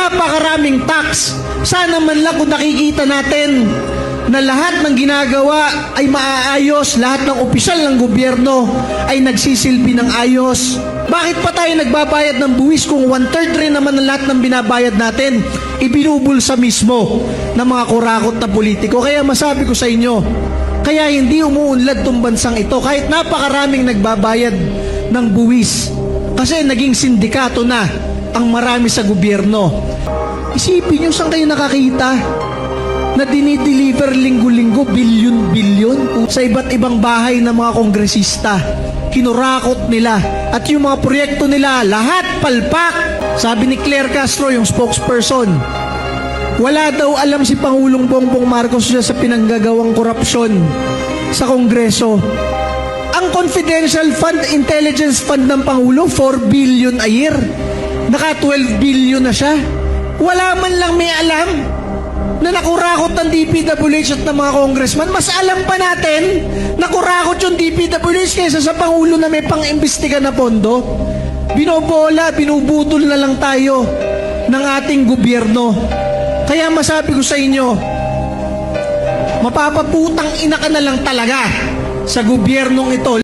napakaraming tax. Sana man lang kung nakikita natin na lahat ng ginagawa ay maaayos, lahat ng opisyal ng gobyerno ay nagsisilbi ng ayos. Bakit pa tayo nagbabayad ng buwis kung 1/3 rin naman ng lahat ng binabayad natin ibinubulsa mismo ng mga kurakot na politiko? Kaya masabi ko sa inyo, kaya hindi umuunlad tong bansang ito kahit napakaraming nagbabayad ng buwis. Kasi naging sindikato na ang marami sa gobyerno. Isipin nyo saan kayo nakakita na dinideliver linggo-linggo bilyon-bilyon sa iba't ibang bahay ng mga kongresista. Kinurakot nila at yung mga proyekto nila lahat palpak. Sabi ni Claire Castro, yung spokesperson, wala daw alam si Pangulong Bongbong Marcos sa pinanggagawang korupsyon sa Kongreso. Ang confidential fund, intelligence fund ng Pangulo, 4 billion a year. Naka 12 billion na siya. Wala man lang may alam na nakurakot ng DPWH at ng mga congressman. Mas alam pa natin na kurakot yung DPWH kaysa sa Pangulo na may pang-imbestiga na pondo. Binobola, binubutol na lang tayo ng ating gobyerno. Kaya masabi ko sa inyo, mapapaputang ina ka na lang talaga sa gobyernong ito.